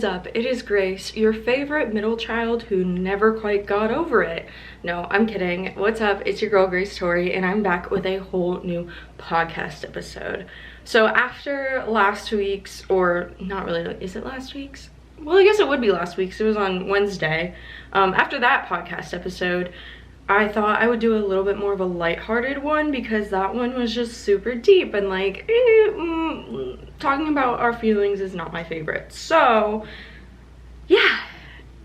is up? It is Grace, your favorite middle child who never quite got over it. No, I'm kidding. What's up? It's your girl Grace Torie, and I'm back with a whole new podcast episode. So after last week's, or not really, is it last week's? Well, I guess it would be last week's. It was on Wednesday. After that podcast episode, I thought I would do a little bit more of a lighthearted one because that one was just super deep and like talking about our feelings is not my favorite. So yeah,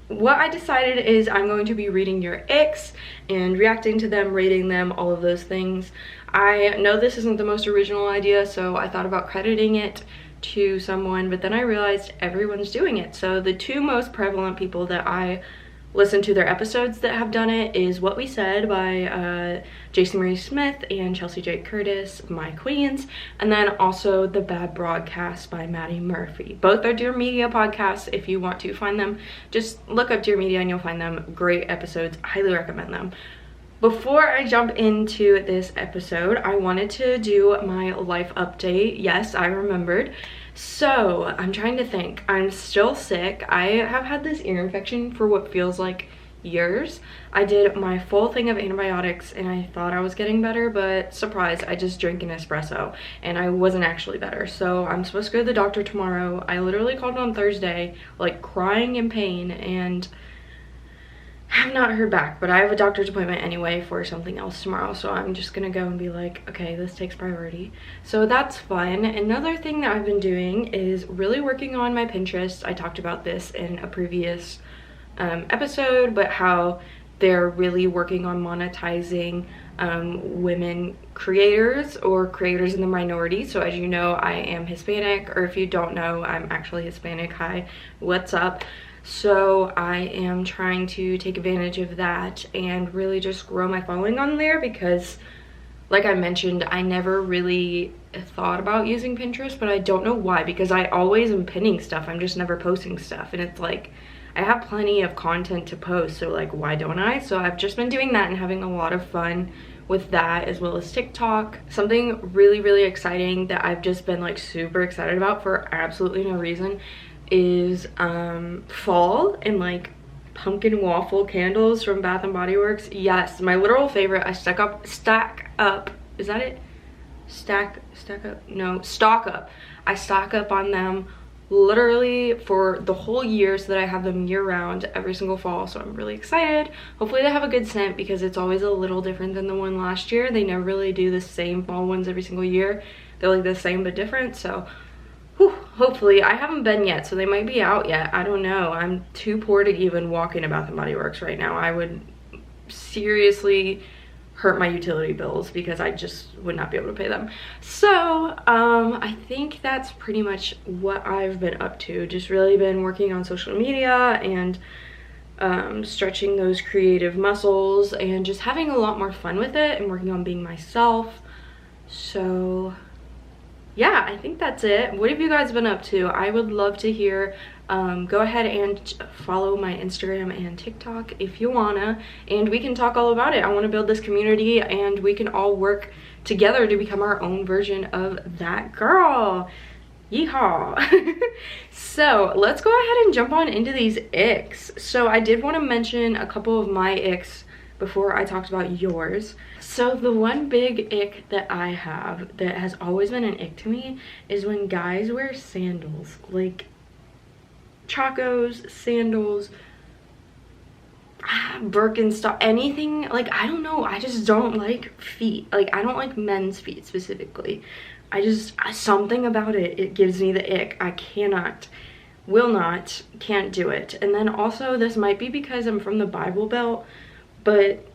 what I decided is I'm going to be reading your icks and reacting to them, rating them, all of those things. I know this isn't the most original idea, so I thought about crediting it to someone, but then I realized everyone's doing it. So the two most prevalent people that I listen to their episodes that have done it is What We Said by Jason Marie Smith and Chelsea J. Curtis, my queens, and then also The Bad Broadcast by Maddie Murphy. Both are Dear Media podcasts. If you want to find them, just look up Dear Media and you'll find them. Great episodes, highly recommend them. Before I jump into this episode, I wanted to do my life update. Yes, I remembered. So I'm trying to think. I'm still sick. I have had this ear infection for what feels like years. I did my full thing of antibiotics and I thought I was getting better, but surprise, I just drank an espresso and I wasn't actually better. So I'm supposed to go to the doctor tomorrow. I literally called on Thursday, like crying in pain, and have not heard back, but I have a doctor's appointment anyway for something else tomorrow, so I'm just gonna go and be like, okay, this takes priority. So that's fun. Another thing that I've been doing is really working on my Pinterest. I talked about this in a previous episode, but how they're really working on monetizing women creators or creators in the minority. So as you know, I am Hispanic, or if you don't know, I'm actually Hispanic. Hi, what's up? So I am trying to take advantage of that and really just grow my following on there because, like I mentioned, I never really thought about using Pinterest, but I don't know why, because I always am pinning stuff. I'm just never posting stuff, and it's like I have plenty of content to post, so like why don't I? So I've just been doing that and having a lot of fun with that, as well as TikTok. Something really exciting that I've just been like super excited about for absolutely no reason is fall and like pumpkin waffle candles from Bath and Body Works. Yes, my literal favorite. I stack up, is that it? Stack up? No, stock up. I stock up on them literally for the whole year so that I have them year round every single fall. So I'm really excited. Hopefully they have a good scent because it's always a little different than the one last year. They never really do the same fall ones every single year. They're like the same but different. So whew, hopefully. I haven't been yet, so they might be out yet. I don't know. I'm too poor to even walk into Bath & Body Works right now. I would seriously hurt my utility bills because I just would not be able to pay them. So I think that's pretty much what I've been up to. Just really been working on social media and stretching those creative muscles and just having a lot more fun with it and working on being myself. So yeah, I think that's it. What have you guys been up to? I would love to hear. Go ahead and follow my Instagram and TikTok if you wanna, and we can talk all about it. I want to build this community and we can all work together to become our own version of that girl. Yeehaw. So let's go ahead and jump on into these icks. So I did want to mention a couple of my icks before I talked about yours. So the one big ick that I have that has always been an ick to me is when guys wear sandals, like Chacos, sandals, Birkenstock, anything. Like, I don't know, I just don't like feet. Like, I don't like men's feet specifically. Something about it gives me the ick. I cannot, will not, can't do it. And then also, this might be because I'm from the Bible Belt, but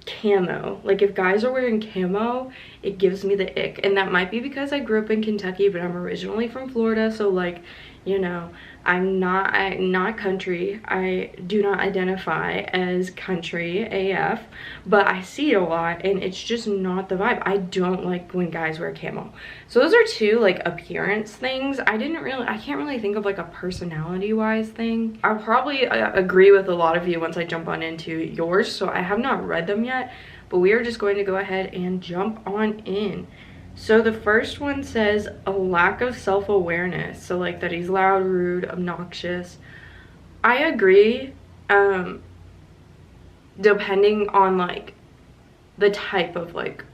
camo, like if guys are wearing camo, it gives me the ick. And that might be because I grew up in Kentucky, but I'm originally from Florida, so like, you know, I'm not country. I do not identify as country AF, but I see it a lot and it's just not the vibe. I don't like when guys wear camo. So those are two like appearance things. I can't really think of like a personality wise thing. I'll probably agree with a lot of you once I jump on into yours. So I have not read them yet, but we are just going to go ahead and jump on in. So the first one says a lack of self-awareness. So like that he's loud, rude, obnoxious. I agree, depending on like the type of like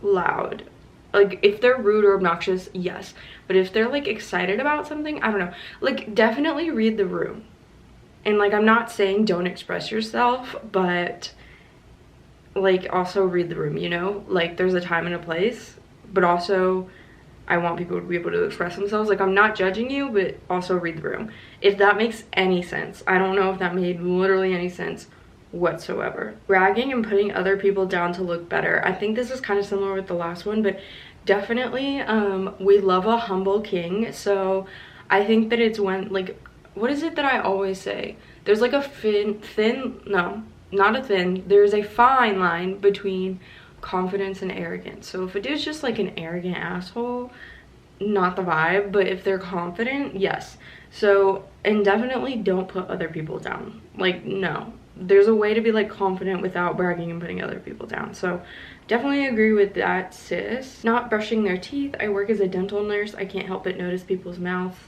loud. Like if they're rude or obnoxious, yes. But if they're like excited about something, I don't know. Like definitely read the room. And like I'm not saying don't express yourself, but like also read the room, you know? Like there's a time and a place, but also I want people to be able to express themselves. Like I'm not judging you, but also read the room. If that makes any sense. I don't know if that made literally any sense whatsoever. Bragging and putting other people down to look better. I think this is kind of similar with the last one, but definitely we love a humble king. So I think that it's when, like, what is it that I always say? There's like a no, not a thin, there's a fine line between confidence and arrogance. So if a dude's just like an arrogant asshole, not the vibe. But if they're confident, yes. So, and definitely don't put other people down. Like, no, there's a way to be like confident without bragging and putting other people down. So definitely agree with that, sis. Not brushing their teeth. I work as a dental nurse. I can't help but notice people's mouths.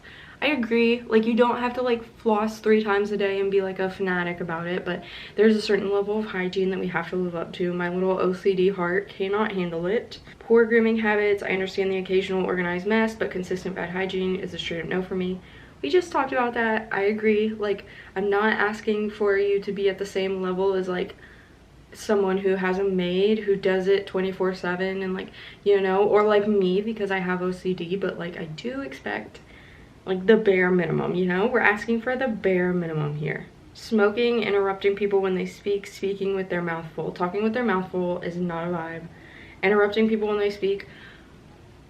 I agree. Like you don't have to like floss 3 times a day and be like a fanatic about it, but there's a certain level of hygiene that we have to live up to. My little OCD heart cannot handle it. Poor grooming habits. I understand the occasional organized mess, but consistent bad hygiene is a straight up no for me. We just talked about that. I agree. Like I'm not asking for you to be at the same level as like someone who has a maid who does it 24/7 and like, you know, or like me because I have OCD, but like I do expect like the bare minimum, you know? We're asking for the bare minimum here. Smoking, interrupting people when they speak, speaking with their mouth full. Talking with their mouth full is not a vibe. Interrupting people when they speak.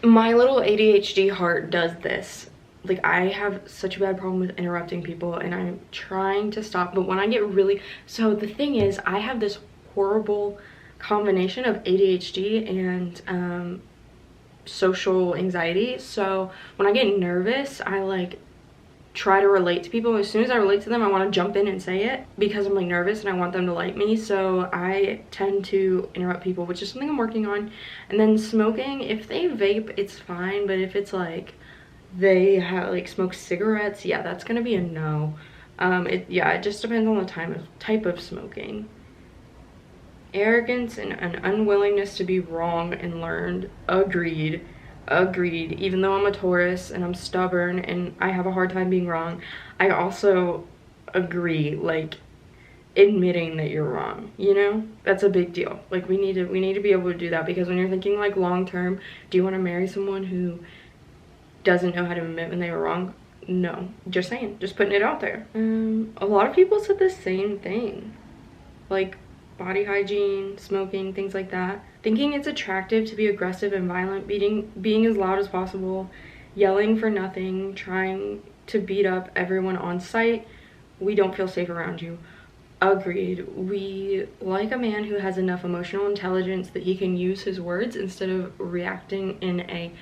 My little ADHD heart does this. Like I have such a bad problem with interrupting people and I'm trying to stop, but when I get really, so the thing is I have this horrible combination of ADHD and social anxiety. So when I get nervous, I like try to relate to people. As soon as I relate to them, I want to jump in and say it because I'm like nervous and I want them to like me. So I tend to interrupt people, which is something I'm working on. And then smoking, if they vape, it's fine, but if it's like they have like smoke cigarettes, yeah, that's gonna be a no. It just depends on the type of smoking. Arrogance and an unwillingness to be wrong and learned. Agreed. Even though I'm a Taurus and I'm stubborn and I have a hard time being wrong, I also agree, like admitting that you're wrong, you know? That's a big deal. Like we need to be able to do that, because when you're thinking like long term, do you want to marry someone who doesn't know how to admit when they were wrong? No. Just saying, just putting it out there. A lot of people said the same thing. Like body hygiene, smoking, things like that. Thinking it's attractive to be aggressive and violent, being as loud as possible, yelling for nothing, trying to beat up everyone on sight. We don't feel safe around you. Agreed. We like a man who has enough emotional intelligence that he can use his words instead of reacting in a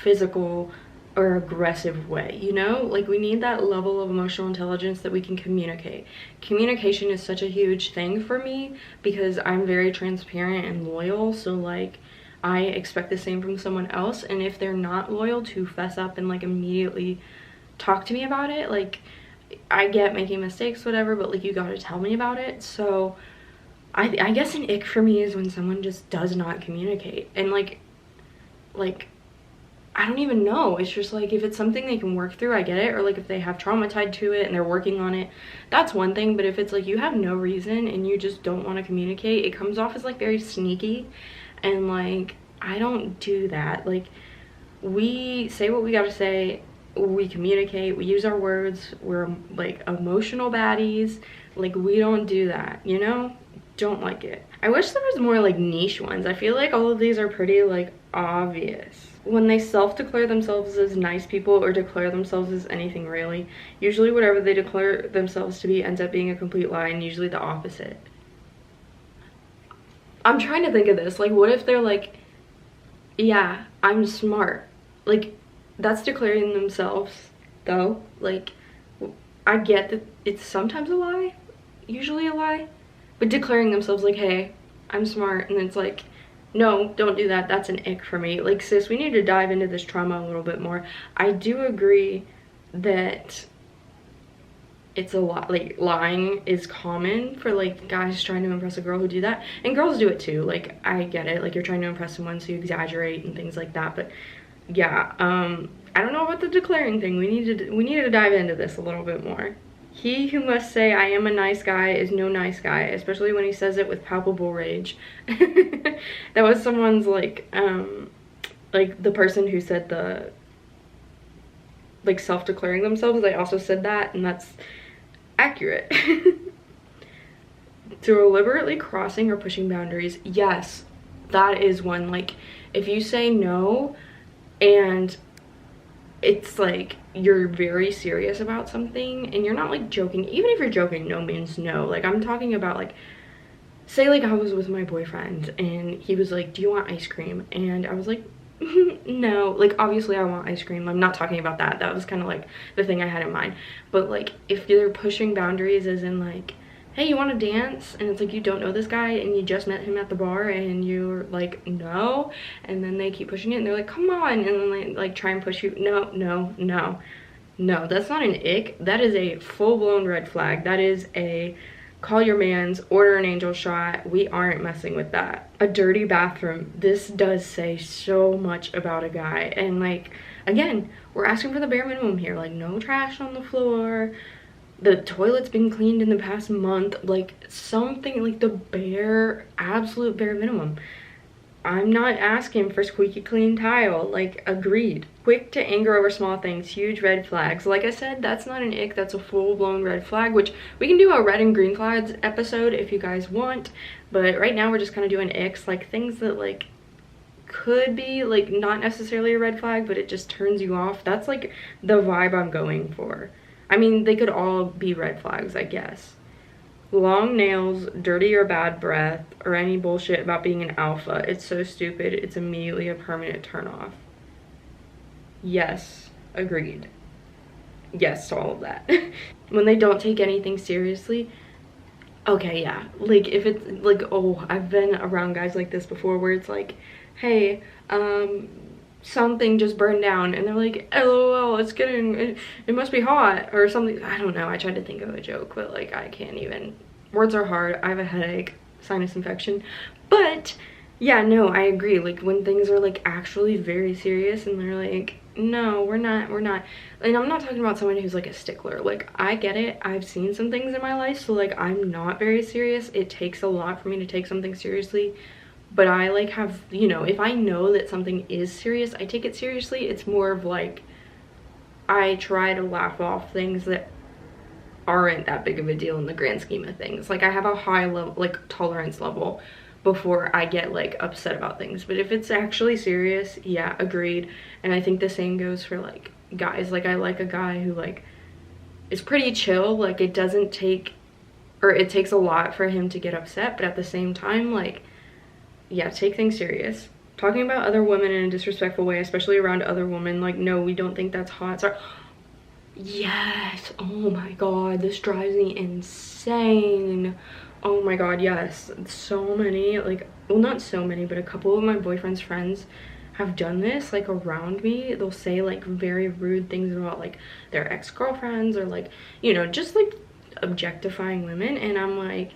physical or aggressive way, you know? Like we need that level of emotional intelligence that we can communicate. Communication is such a huge thing for me because I'm very transparent and loyal, so like I expect the same from someone else, and if they're not loyal, to fess up and like immediately talk to me about it. Like I get making mistakes, whatever, but like you gotta tell me about it. So I guess an ick for me is when someone just does not communicate, and like I don't even know. It's just like if it's something they can work through, I get it. Or like if they have trauma tied to it and they're working on it, that's one thing. But if it's like you have no reason and you just don't want to communicate, it comes off as like very sneaky, and like I don't do that. Like we say what we gotta say, we communicate, we use our words, we're like emotional baddies. Like we don't do that, you know? Don't like it. I wish there was more like niche ones. I feel like all of these are pretty like obvious. When they self-declare themselves as nice people or declare themselves as anything really, usually whatever they declare themselves to be ends up being a complete lie, and usually the opposite. I'm trying to think of this. Like what if they're like, yeah, I'm smart. Like that's declaring themselves though. Like I get that it's sometimes a lie, usually a lie, but declaring themselves like, hey, I'm smart, and it's like No, don't do that. That's an ick for me. Like, sis, we need to dive into this trauma a little bit more. I do agree that it's a lot, like, lying is common for, like, guys trying to impress a girl who do that. And girls do it too. Like, I get it. Like, you're trying to impress someone, so you exaggerate and things like that. But yeah, I don't know about the declaring thing. We needed to dive into this a little bit more. He who must say I am a nice guy is no nice guy, especially when he says it with palpable rage. That was someone's, like the person who said the, like, self-declaring themselves, they also said that, and that's accurate. Deliberately crossing or pushing boundaries. Yes, that is one. Like, if you say no and it's like you're very serious about something and you're not, like, joking, even if you're joking, no means no. Like, I'm talking about, like, say, like, I was with my boyfriend and he was like, do you want ice cream? And I was like, no. Like, obviously I want ice cream. I'm not talking about that. That was kind of like the thing I had in mind. But, like, if they're pushing boundaries as in, like, hey, you want to dance? And it's like, you don't know this guy and you just met him at the bar and you're like, no. And then they keep pushing it and they're like, come on. And then they, like, try and push you. No, no, no. No, that's not an ick. That is a full-blown red flag. That is a call your mans, order an angel shot. We aren't messing with that. A dirty bathroom. This does say so much about a guy. And, like, again, we're asking for the bare minimum here. Like, no trash on the floor. The toilet's been cleaned in the past month. Like, something, like, the bare, absolute bare minimum. I'm not asking for squeaky clean tile. Like, agreed. Quick to anger over small things, huge red flags. Like I said, that's not an ick, that's a full-blown red flag, which we can do a red and green flags episode if you guys want. But right now we're just kind of doing icks, like things that, like, could be, like, not necessarily a red flag, but it just turns you off. That's, like, the vibe I'm going for. I mean, they could all be red flags, I guess. Long nails, dirty or bad breath, or any bullshit about being an alpha. It's so stupid. It's immediately a permanent turnoff. Yes, agreed. Yes to all of that. When they don't take anything seriously, okay, yeah. Like, if it's like, oh, I've been around guys like this before where it's like, hey, something just burned down, and they're like, LOL, it's getting, it must be hot, or something. I don't know. I tried to think of a joke, but, like, I can't even. Words are hard. I have a headache, sinus infection. But yeah, no, I agree. Like, when things are, like, actually very serious and they're like, no, we're not. And I'm not talking about someone who's, like, a stickler. Like, I get it. I've seen some things in my life, so, like, I'm not very serious. It takes a lot for me to take something seriously. But I, like, have, you know, if I know that something is serious, I take it seriously. It's more of, like, I try to laugh off things that aren't that big of a deal in the grand scheme of things. Like, I have a high level, like, tolerance level before I get, like, upset about things. But if it's actually serious, yeah, agreed. And I think the same goes for, like, guys. Like, I like a guy who, like, is pretty chill. Like, it doesn't take, or it takes a lot for him to get upset, but at the same time, like, yeah, take things serious. Talking about other women in a disrespectful way, especially around other women, like, no, we don't think that's hot. Sorry. Yes, oh my god, this drives me insane. Oh my god, yes. So many, like, well, not so many, but a couple of my boyfriend's friends have done this, like, around me. They'll say, like, very rude things about, like, their ex-girlfriends, or, like, you know, just, like, objectifying women. And I'm like,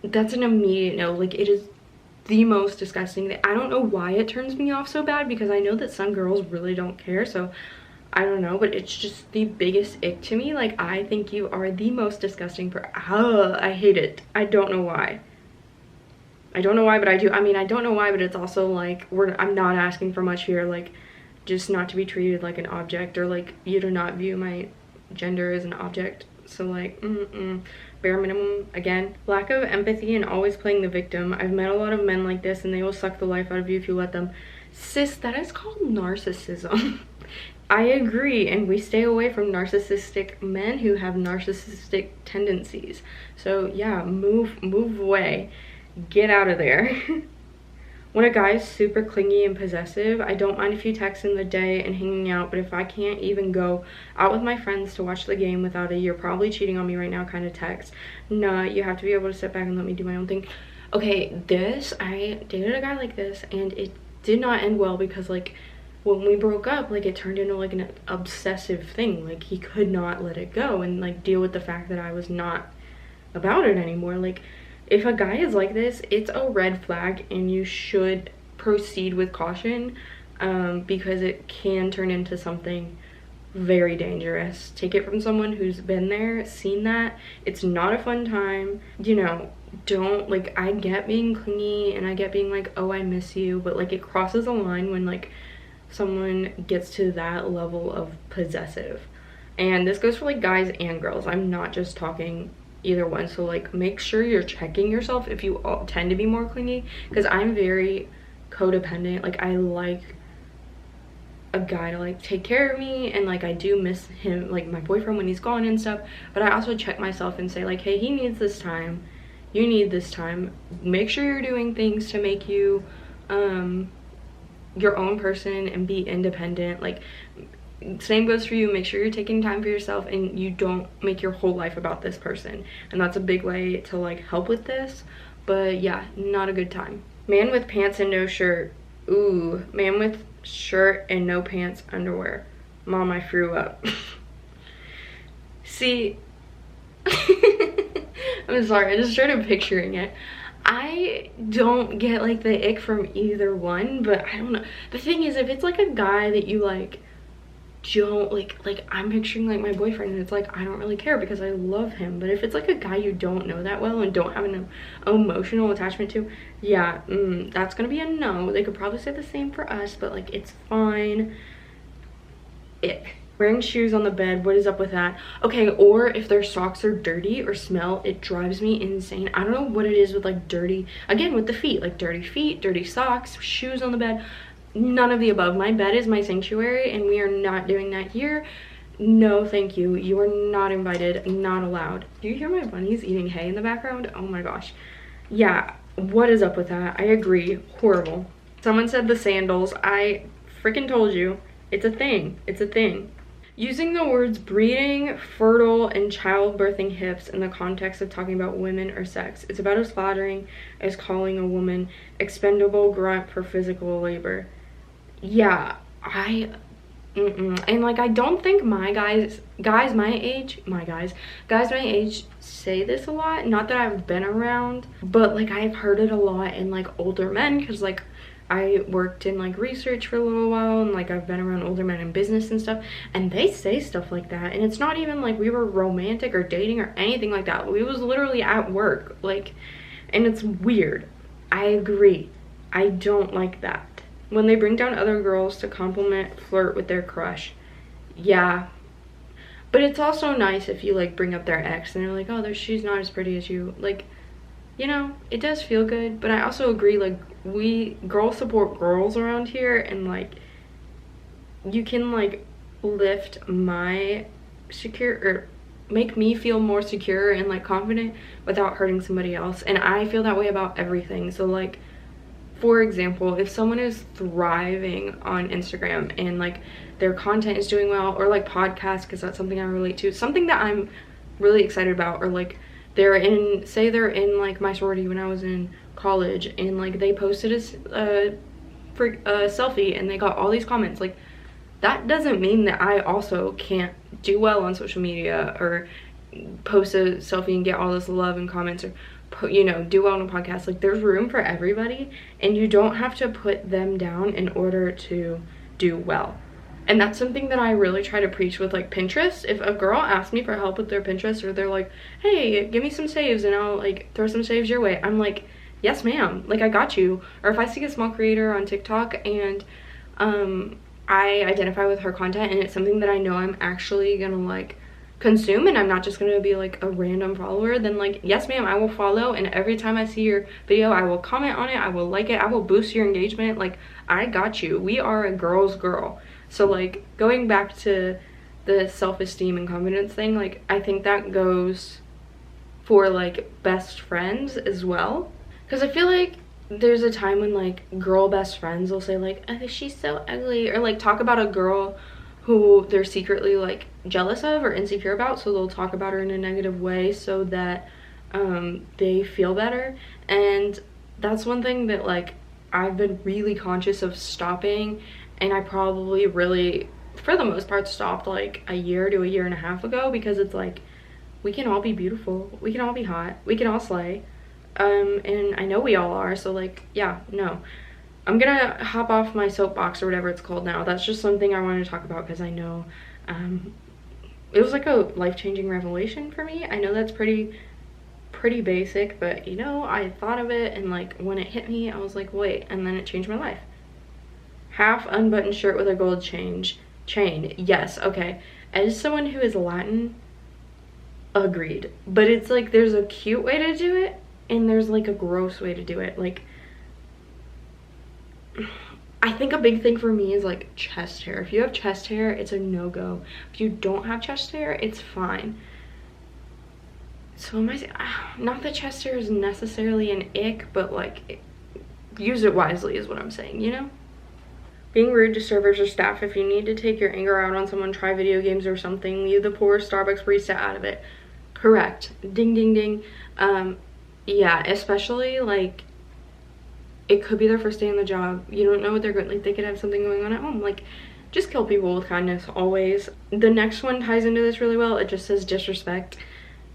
that's an immediate no. Like, it is the most disgusting thing. I don't know why it turns me off so bad, because I know that some girls really don't care, so I don't know, but it's just the biggest ick to me. Like, I think you are the most disgusting I hate it. I don't know why. I don't know why, but I do. I mean, I don't know why, but it's also like, I'm not asking for much here. Like, just not to be treated like an object, or, like, you do not view my gender as an object. So, like, bare minimum. Again, lack of empathy and always playing the victim. I've met a lot of men like this, and they will suck the life out of you if you let them. Sis, that is called narcissism. I agree, and we stay away from narcissistic men who have narcissistic tendencies. So yeah, move away. Get out of there. When a guy's super clingy and possessive, I don't mind if you text in the day and hanging out, but if I can't even go out with my friends to watch the game without a "you're probably cheating on me right now" kind of text, nah, you have to be able to sit back and let me do my own thing. Okay, I dated a guy like this, and it did not end well because like when we broke up, like it turned into like an obsessive thing. Like he could not let it go and like deal with the fact that I was not about it anymore. Like if a guy is like this, it's a red flag and you should proceed with caution, because it can turn into something very dangerous. Take it from someone who's been there, seen that. It's not a fun time, you know. Don't, like, I get being clingy and I get being like, oh, I miss you, but like it crosses a line when like someone gets to that level of possessive. And this goes for like guys and girls. I'm not just talking either one. So like make sure you're checking yourself if you all tend to be more clingy, because I'm very codependent. Like I like a guy to like take care of me, and like I do miss him, like my boyfriend, when he's gone and stuff, but I also check myself and say like, hey, he needs this time, you need this time. Make sure you're doing things to make you your own person and be independent. Like same goes for you. Make sure you're taking time for yourself and you don't make your whole life about this person, and that's a big way to like help with this. But yeah, not a good time. Man with pants and no shirt. Ooh, man with shirt and no pants, underwear. Mom, I threw up. See, I'm sorry, I just started picturing it. I don't get like the ick from either one, but I don't know. The thing is, if it's like a guy that you like don't like I'm picturing like my boyfriend, and it's like I don't really care because I love him. But if it's like a guy you don't know that well and don't have an emotional attachment to, yeah, that's gonna be a no. They could probably say the same for us, but like it's fine. Ick. Wearing shoes on the bed, what is up with that? Okay, or if their socks are dirty or smell, it drives me insane. I don't know what it is with like dirty, again with the feet, like dirty feet, dirty socks, shoes on the bed. None of the above. My bed is my sanctuary, and we are not doing that here. No thank you. You are not invited, not allowed. Do you hear my bunnies eating hay in the background? Oh my gosh. Yeah, what is up with that? I agree. Horrible. Someone said the sandals. I freaking told you. It's a thing. It's a thing. Using the words breeding, fertile, and childbirthing hips in the context of talking about women or sex. It's about as flattering as calling a woman expendable grunt for physical labor. Yeah, and like I don't think my guys my age say this a lot. Not that I've been around, but like I've heard it a lot in like older men, because like I worked in like research for a little while, and like I've been around older men in business and stuff, and they say stuff like that. And it's not even like we were romantic or dating or anything like that. We was literally at work, like, and it's weird. I agree. I don't like that. When they bring down other girls to compliment, flirt with their crush. Yeah. But it's also nice if you like bring up their ex and they're like, oh, she's not as pretty as you. Like, you know, it does feel good. But I also agree, like, we girls support girls around here, and like you can like lift my secure, or make me feel more secure and like confident without hurting somebody else. And I feel that way about everything. So like, for example, if someone is thriving on Instagram and like their content is doing well, or like podcasts, because that's something I relate to, something that I'm really excited about, or like they're in, say they're in like my sorority when I was in college, and like they posted a selfie and they got all these comments, like that doesn't mean that I also can't do well on social media or post a selfie and get all this love and comments, or you know, do well on a podcast. Like there's room for everybody, and you don't have to put them down in order to do well. And that's something that I really try to preach with like Pinterest. If a girl asks me for help with their Pinterest, or they're like, hey, give me some saves and I'll like throw some saves your way, I'm like, yes ma'am, like I got you. Or if I see a small creator on TikTok and I identify with her content and it's something that I know I'm actually gonna like consume, and I'm not just gonna be like a random follower, then like, yes ma'am, I will follow, and every time I see your video I will comment on it, I will like it, I will boost your engagement. Like I got you. We are a girl's girl. So like going back to the self-esteem and confidence thing, like I think that goes for like best friends as well, because I feel like there's a time when like girl best friends will say like, oh, she's so ugly, or like talk about a girl who they're secretly like jealous of or insecure about, so they'll talk about her in a negative way so that they feel better. And that's one thing that like I've been really conscious of stopping, and I probably really, for the most part, stopped like a year to a year and a half ago, because it's like, we can all be beautiful, we can all be hot, we can all slay, and I know we all are. So like, yeah, no, I'm gonna hop off my soapbox or whatever it's called now. That's just something I wanted to talk about because I know it was like a life-changing revelation for me. I know that's pretty basic, but you know, I thought of it, and like when it hit me, I was like, wait, and then it changed my life. Half unbuttoned shirt with a gold chain. Yes, okay. As someone who is Latin, agreed. But it's like, there's a cute way to do it, and there's like a gross way to do it. Like, I think a big thing for me is like chest hair. If you have chest hair, it's a no-go. If you don't have chest hair, it's fine. So am I, not that chest hair is necessarily an ick, but like, use it wisely is what I'm saying, you know? Being rude to servers or staff. If you need to take your anger out on someone, try video games or something. Leave the poor Starbucks barista out of it. Correct. Ding, ding, ding. Yeah, especially like, it could be their first day on the job. You don't know what they're going, like they could have something going on at home. Like, just kill people with kindness, always. The next one ties into this really well. It just says disrespect.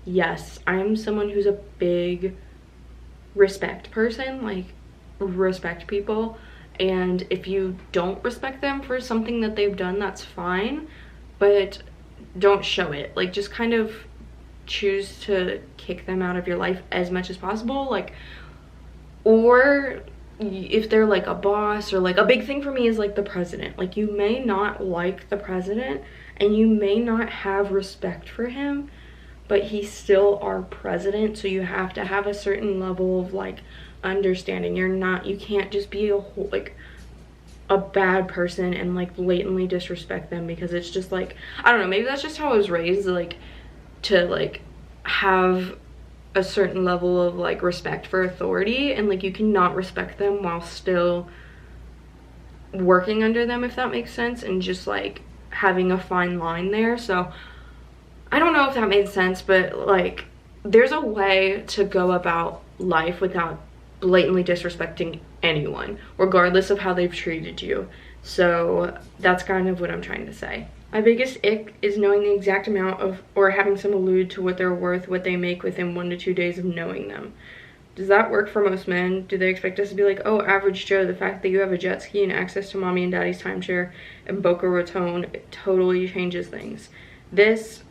Yes, I am someone who's a big respect person, like respect people. And if you don't respect them for something that they've done, that's fine, but don't show it. Like, just kind of choose to kick them out of your life as much as possible. Like, or if they're like a boss, or like a big thing for me is like the president. Like, you may not like the president and you may not have respect for him, but he's still our president, so you have to have a certain level of like understanding. You can't just be a bad person and like blatantly disrespect them, because it's just like, I don't know, maybe that's just how I was raised, like to like have a certain level of like respect for authority, and like you cannot respect them while still working under them, if that makes sense, and just like having a fine line there. So I don't know if that made sense, but like, there's a way to go about life without blatantly disrespecting anyone, regardless of how they've treated you. So that's kind of what I'm trying to say. My biggest ick is knowing the exact amount of, or having some allude to what they're worth, what they make within 1 to 2 days of knowing them. Does that work for most men? Do they expect us to be like, oh, average Joe, the fact that you have a jet ski and access to mommy and daddy's timeshare in Boca Raton, it totally changes things. This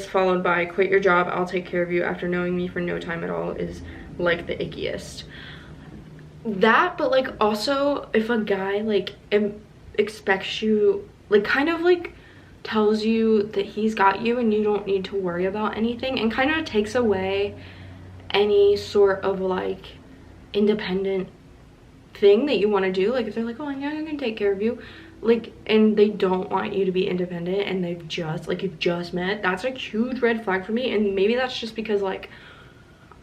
followed by quit your job, I'll take care of you after knowing me for no time at all, is like the ickiest. That, but like also if a guy like expects you, like kind of like tells you that he's got you and you don't need to worry about anything, and kind of takes away any sort of like independent thing that you want to do. Like if they're like, oh yeah, I'm gonna take care of you, like, and they don't want you to be independent, and they've just like, you've just met, that's a huge red flag for me. And maybe that's just because like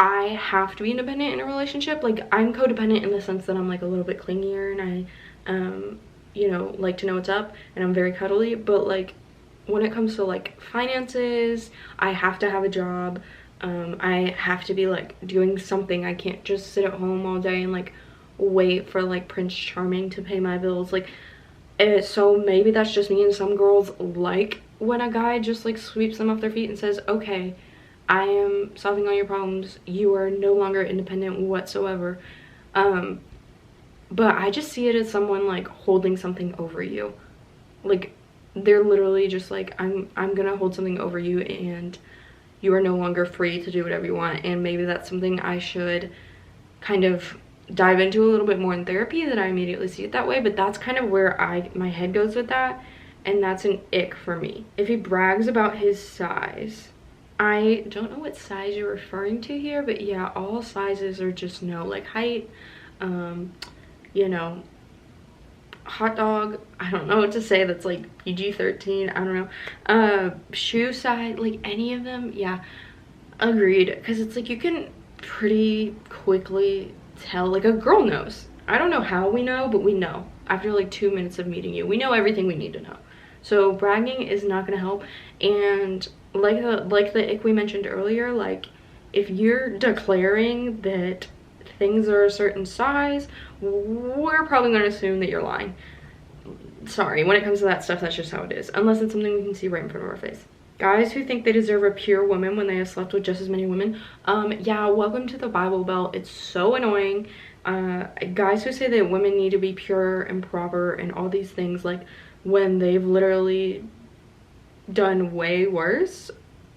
I have to be independent in a relationship. Like, I'm codependent in the sense that I'm like a little bit clingier, and I you know, like to know what's up, and I'm very cuddly. But like when it comes to like finances, I have to have a job. I have to be like doing something. I can't just sit at home all day and like wait for like Prince Charming to pay my bills. Like, so maybe that's just me, and some girls like when a guy just like sweeps them off their feet and says, okay, I am solving all your problems, you are no longer independent whatsoever. But I just see it as someone like holding something over you. Like, they're literally just like, I'm gonna hold something over you, and you are no longer free to do whatever you want. And maybe that's something I should kind of dive into a little bit more in therapy, that I immediately see it that way. But that's kind of where my head goes with that, and that's an ick for me. If he brags about his size, I don't know what size you're referring to here, but yeah, all sizes are just no. Like height, you know, hot dog, I don't know what to say that's like PG-13, I don't know. Shoe size, like any of them, yeah, agreed. Because it's like you can pretty quickly tell, like a girl knows. I don't know how we know, but we know. After like 2 minutes of meeting you, we know everything we need to know. So bragging is not gonna help. And like the ick we mentioned earlier, like if you're declaring that things are a certain size, we're probably going to assume that you're lying. Sorry, when it comes to that stuff, that's just how it is. Unless it's something we can see right in front of our face. Guys who think they deserve a pure woman when they have slept with just as many women. Yeah, welcome to the Bible Belt. It's so annoying. Guys who say that women need to be pure and proper and all these things, like, when they've literally done way worse.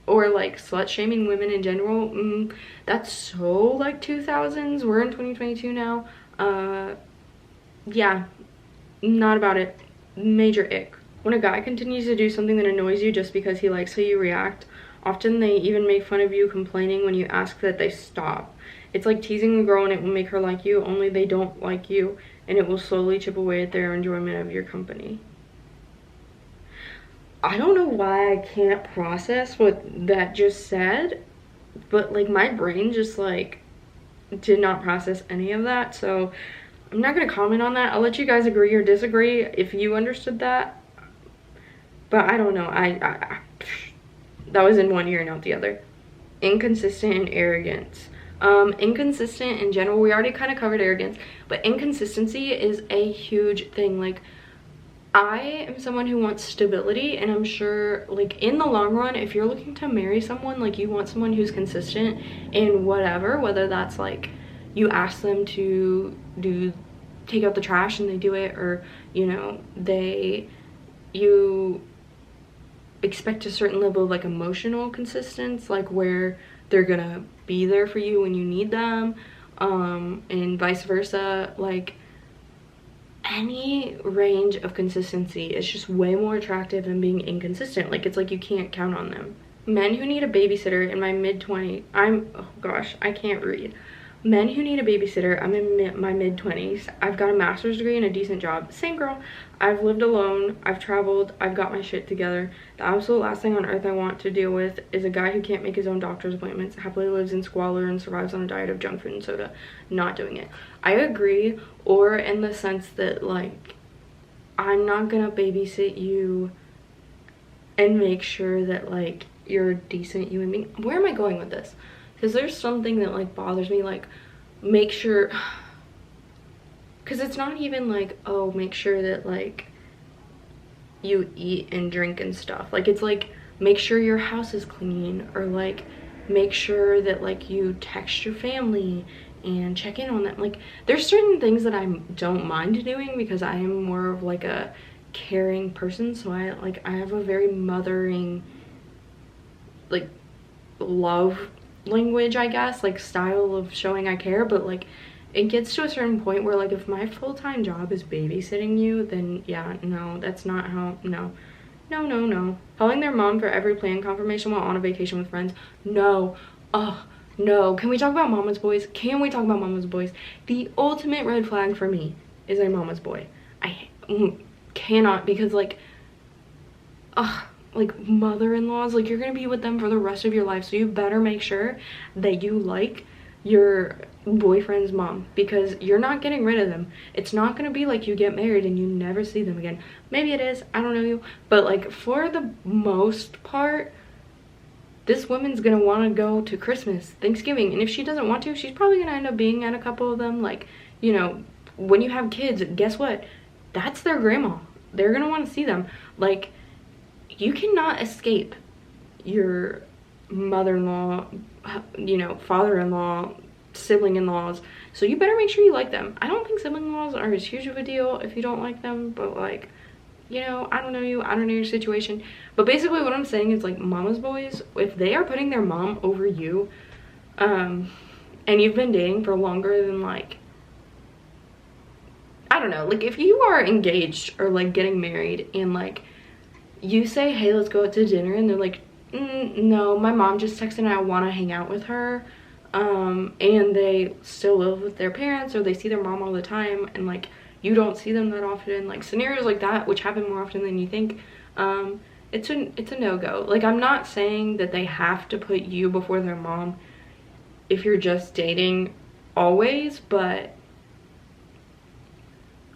Or like slut shaming women in general. That's so like 2000s. We're in 2022 now. Yeah, not about it. Major ick. When a guy continues to do something that annoys you just because he likes how you react, often they even make fun of you complaining when you ask that they stop. It's like teasing a girl and it will make her like you, only they don't like you, and it will slowly chip away at their enjoyment of your company. I don't know why I can't process what that just said, but like my brain just like did not process any of that, so I'm not gonna comment on that. I'll let you guys agree or disagree if you understood that. But I don't know. I that was in one ear and out the other. Inconsistent and arrogance. Inconsistent in general, we already kind of covered arrogance, but inconsistency is a huge thing. Like, I am someone who wants stability, and I'm sure like in the long run, if you're looking to marry someone, like you want someone who's consistent in whatever, whether that's like you ask them to take out the trash and they do it, or you know, you expect a certain level of like emotional consistency, like where they're gonna be there for you when you need them, and vice versa. Like, any range of consistency is just way more attractive than being inconsistent. Like, it's like you can't count on them. Men who need a babysitter in my mid-20s, oh gosh, I can't read. Men who need a babysitter, I'm in my mid-20s. I've got a master's degree and a decent job. Same girl. I've lived alone. I've traveled. I've got my shit together. The absolute last thing on earth I want to deal with is a guy who can't make his own doctor's appointments, happily lives in squalor, and survives on a diet of junk food and soda. Not doing it. I agree, or in the sense that, like, I'm not gonna babysit you and make sure that, like, you're a decent human being. Where am I going with this? Because there's something that like bothers me, like make sure, because it's not even like, oh, make sure that like you eat and drink and stuff. Like, it's like, make sure your house is clean, or like make sure that like you text your family and check in on them. Like, there's certain things that I don't mind doing because I am more of like a caring person, so I have a very mothering, like, love language, I guess, like style of showing I care. But like, it gets to a certain point where like if my full-time job is babysitting you, then yeah, no, that's not how. No. Calling their mom for every plan confirmation while on a vacation with friends, no. Oh no. Can we talk about mama's boys? Can we talk about mama's boys? The ultimate red flag for me is a mama's boy. I cannot, because like, like mother-in-laws, like you're gonna be with them for the rest of your life, so you better make sure that you like your boyfriend's mom, because you're not getting rid of them. It's not gonna be like you get married and you never see them again. Maybe it is, I don't know you, but like for the most part, this woman's gonna want to go to Christmas, Thanksgiving, and if she doesn't want to, she's probably gonna end up being at a couple of them. Like, you know, when you have kids, guess what, that's their grandma. They're gonna want to see them. Like, you cannot escape your mother-in-law, you know, father-in-law, sibling-in-laws, so you better make sure you like them. I don't think sibling-in-laws are as huge of a deal if you don't like them, but like, you know, I don't know you, I don't know your situation, but basically what I'm saying is like, mama's boys, if they are putting their mom over you, and you've been dating for longer than like, I don't know, like if you are engaged or like getting married and like you say, hey, let's go out to dinner, and they're like, no, my mom just texted and I want to hang out with her, and they still live with their parents, or they see their mom all the time, and like you don't see them that often, like scenarios like that, which happen more often than you think, it's a no-go. Like, I'm not saying that they have to put you before their mom if you're just dating always, but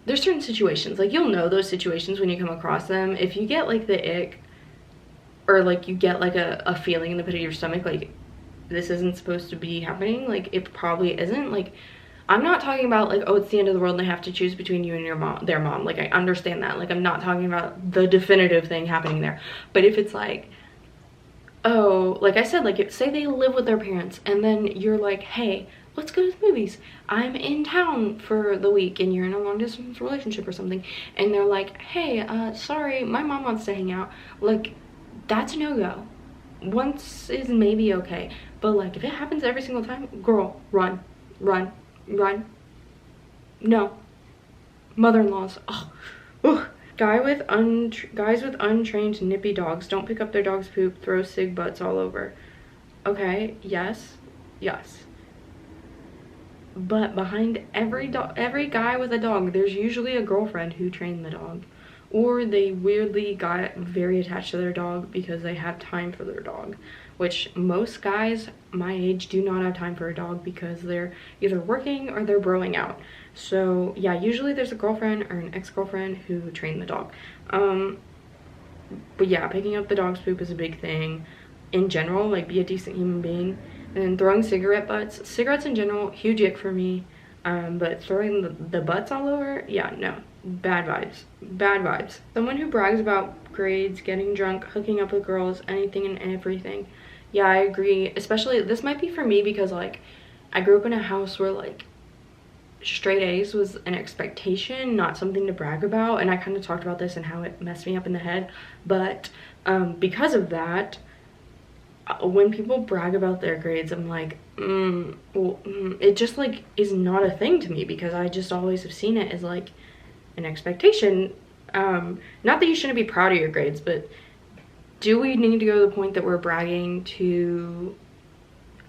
there's certain situations, like you'll know those situations when you come across them. If you get like the ick, or like you get like a feeling in the pit of your stomach, like this isn't supposed to be happening. Like, it probably isn't. Like, I'm not talking about like, oh, it's the end of the world and they have to choose between you and your mom, their mom. Like, I understand that. Like, I'm not talking about the definitive thing happening there. But if it's like, oh, like I said, like, say they live with their parents and then you're like, hey, let's go to the movies. I'm in town for the week, and you're in a long distance relationship or something, and they're like, hey, sorry, my mom wants to hang out. Like, that's a no-go. Once is maybe okay, but like, if it happens every single time, girl, run, run, run. No. Mother-in-laws. Oh. Ugh. Guys with untrained nippy dogs don't pick up their dog's poop, throw cig butts all over. Okay, yes, yes. But behind every guy with a dog, there's usually a girlfriend who trained the dog. Or they weirdly got very attached to their dog because they have time for their dog. Which most guys my age do not have time for a dog because they're either working or they're broing out. So yeah, usually there's a girlfriend or an ex-girlfriend who trained the dog. But yeah, picking up the dog's poop is a big thing. In general, like, be a decent human being. And throwing cigarettes in general, huge ick for me. But throwing the butts all over, yeah, no, bad vibes, bad vibes. Someone who brags about grades, getting drunk, hooking up with girls, anything and everything. Yeah, I agree. Especially, this might be for me because, like, I grew up in a house where, like, straight A's was an expectation, not something to brag about. And I kind of talked about this and how it messed me up in the head. But because of that, when people brag about their grades, I'm like, it just, like, is not a thing to me because I just always have seen it as, like, an expectation. Not that you shouldn't be proud of your grades, but do we need to go to the point that we're bragging to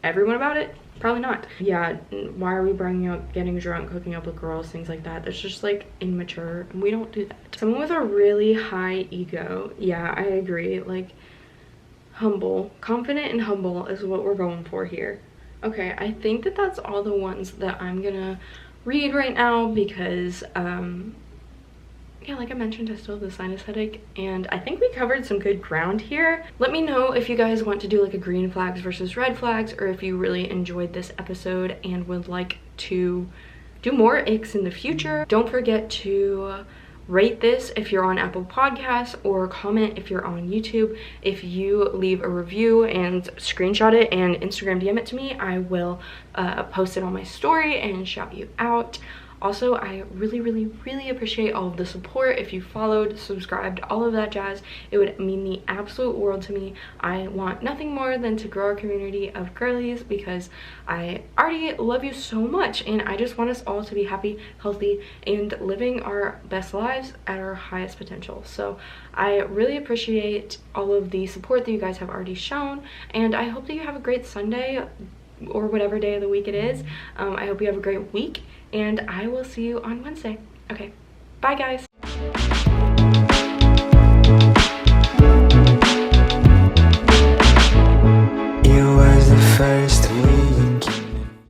everyone about it? Probably not. Yeah, why are we bragging about getting drunk, hooking up with girls, things like that? That's just, like, immature, and we don't do that. Someone with a really high ego. Yeah, I agree. Like, humble, confident and humble is what we're going for here. Okay, I think that that's all the ones that I'm gonna read right now because yeah, like I mentioned, I still have the sinus headache, and I think we covered some good ground here. Let me know if you guys want to do like a green flags versus red flags, or if you really enjoyed this episode and would like to do more icks in the future. Don't forget to rate this if you're on Apple Podcasts, or comment if you're on YouTube. If you leave a review and screenshot it and Instagram DM it to me, I will post it on my story and shout you out. Also, I really, really, really appreciate all of the support. If you followed, subscribed, all of that jazz, it would mean the absolute world to me. I want nothing more than to grow our community of girlies because I already love you so much, and I just want us all to be happy, healthy, and living our best lives at our highest potential. So I really appreciate all of the support that you guys have already shown, and I hope that you have a great Sunday or whatever day of the week it is. I hope you have a great week, and I will see you on Wednesday. Okay, bye guys.